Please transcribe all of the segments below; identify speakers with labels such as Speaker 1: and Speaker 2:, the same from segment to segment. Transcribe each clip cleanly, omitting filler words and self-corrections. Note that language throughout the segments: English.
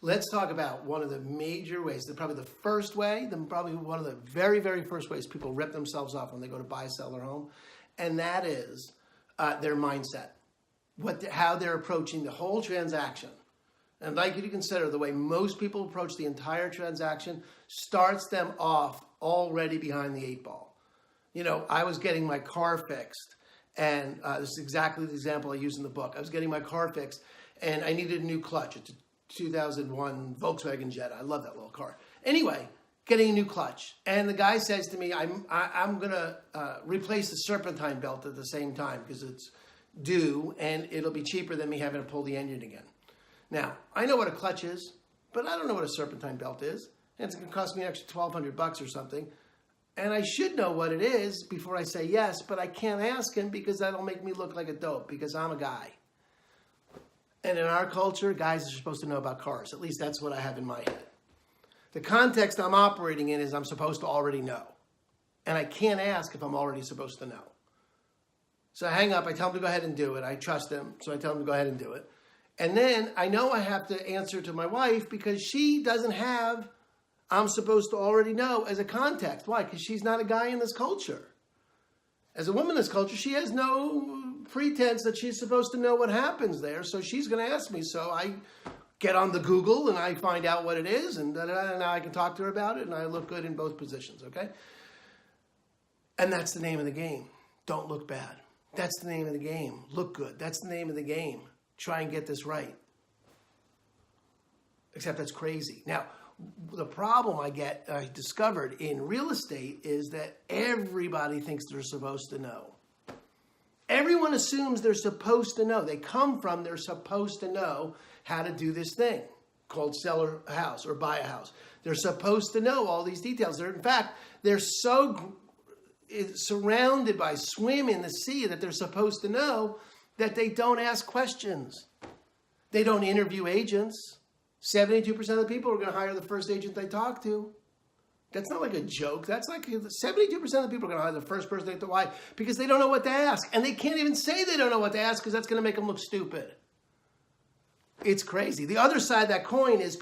Speaker 1: Let's talk about one of the major ways, probably the first way, probably one of the very, very first ways people rip themselves off when they go to buy, sell their home, and that is their mindset, how they're approaching the whole transaction. And I'd like you to consider the way most people approach the entire transaction starts them off already behind the 8 ball. You know, I was getting my car fixed, and this is exactly the example I use in the book. I was getting my car fixed, and I needed a new clutch. It's a 2001 Volkswagen Jetta. I love that little car. Anyway, getting a new clutch. And the guy says to me, I'm going to replace the serpentine belt at the same time because it's due, and it'll be cheaper than me having to pull the engine again. Now, I know what a clutch is, but I don't know what a serpentine belt is. And it's going to cost me an extra $1,200 or something. And I should know what it is before I say yes, but I can't ask him because that'll make me look like a dope because I'm a guy. And in our culture, guys are supposed to know about cars. At least that's what I have in my head. The context I'm operating in is I'm supposed to already know. And I can't ask if I'm already supposed to know. So I hang up. I tell him to go ahead and do it. I trust him, so I tell him to go ahead and do it. And then I know I have to answer to my wife because she doesn't have I'm supposed to already know as a context. Why? Because she's not a guy in this culture. As a woman in this culture, she has no pretense that she's supposed to know what happens there. So she's going to ask me. So I get on the Google and I find out what it is. And now I can talk to her about it. And I look good in both positions. Okay? And that's the name of the game. Don't look bad. That's the name of the game. Look good. That's the name of the game. Try and get this right. Except that's crazy. Now, the problem I discovered in real estate is that everybody thinks they're supposed to know. Everyone assumes they're supposed to know. They come from they're supposed to know how to do this thing called sell a house or buy a house. They're supposed to know all these details. In fact, they're so surrounded by swim in the sea that they're supposed to know that they don't ask questions. They don't interview agents. 72% of the people are going to hire the first agent they talk to. That's not like a joke. That's like 72% of the people are going to hire the first person they talk to. Why? Because they don't know what to ask. And they can't even say they don't know what to ask because that's going to make them look stupid. It's crazy. The other side of that coin is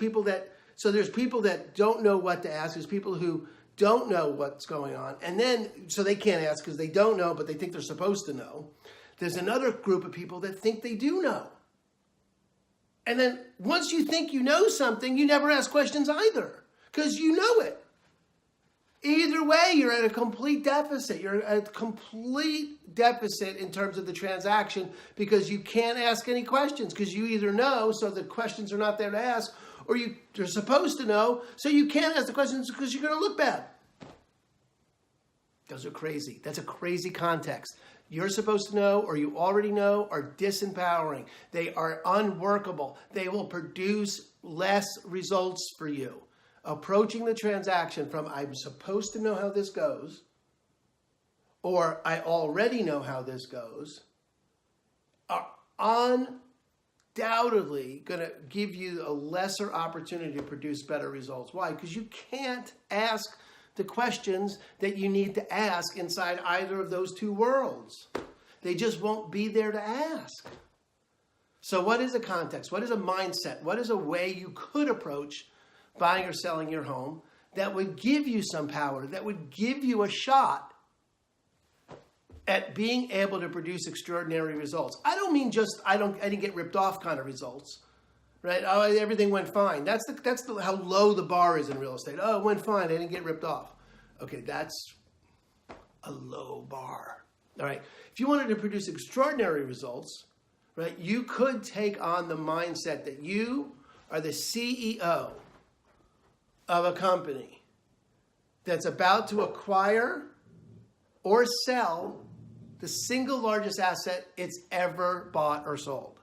Speaker 1: so there's people that don't know what to ask. There's people who don't know what's going on. And then, so they can't ask because they don't know, but they think they're supposed to know. There's another group of people that think they do know. And then once you think you know something, you never ask questions either because you know it. Either way, you're at a complete deficit. You're at a complete deficit in terms of the transaction because you can't ask any questions because you either know, so the questions are not there to ask, or you're supposed to know, so you can't ask the questions because you're going to look bad. Those are crazy. That's a crazy context. You're supposed to know or you already know are disempowering. They are unworkable. They will produce less results for you. Approaching the transaction from I'm supposed to know how this goes or I already know how this goes are undoubtedly going to give you a lesser opportunity to produce better results. Why? Because you can't ask the questions that you need to ask inside either of those two worlds. They just won't be there to ask. So what is a context? What is a mindset? What is a way you could approach buying or selling your home that would give you some power, that would give you a shot at being able to produce extraordinary results? I don't mean just I didn't get ripped off kind of results. Right? Oh, everything went fine. That's how low the bar is in real estate. Oh, it went fine. I didn't get ripped off. Okay, that's a low bar. All right. If you wanted to produce extraordinary results, right, you could take on the mindset that you are the CEO of a company that's about to acquire or sell the single largest asset it's ever bought or sold.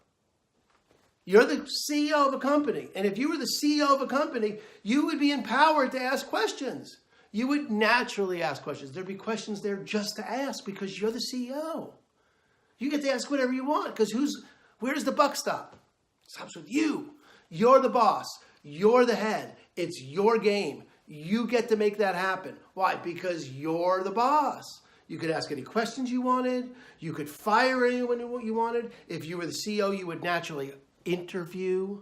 Speaker 1: You're the CEO of a company. And if you were the CEO of a company, you would be empowered to ask questions. You would naturally ask questions. There'd be questions there just to ask because you're the CEO. You get to ask whatever you want because where does the buck stop? It stops with you. You're the boss. You're the head. It's your game. You get to make that happen. Why? Because you're the boss. You could ask any questions you wanted. You could fire anyone you wanted. If you were the CEO, you would naturally interview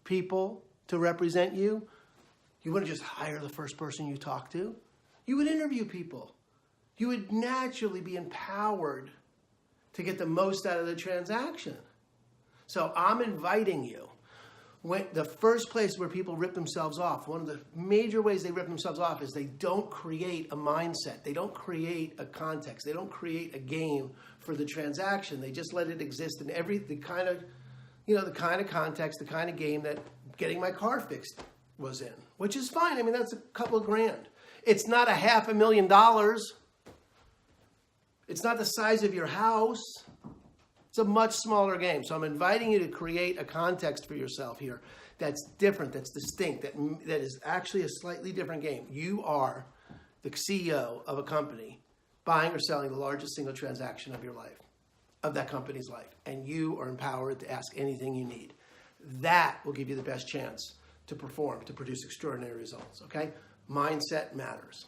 Speaker 1: people to represent you, you wouldn't just hire the first person you talk to. You would interview people. You would naturally be empowered to get the most out of the transaction. So I'm inviting you. When the first place where people rip themselves off, one of the major ways they rip themselves off is they don't create a mindset. They don't create a context. They don't create a game for the transaction. They just let it exist in the kind of context, the kind of game that getting my car fixed was in, which is fine. I mean, that's a couple of grand. It's not $500,000. It's not the size of your house. It's a much smaller game. So I'm inviting you to create a context for yourself here that's different, that's distinct, that is actually a slightly different game. You are the CEO of a company buying or selling the largest single transaction of your life, of that company's life. And you are empowered to ask anything you need. That will give you the best chance to perform, to produce extraordinary results, okay? Mindset matters.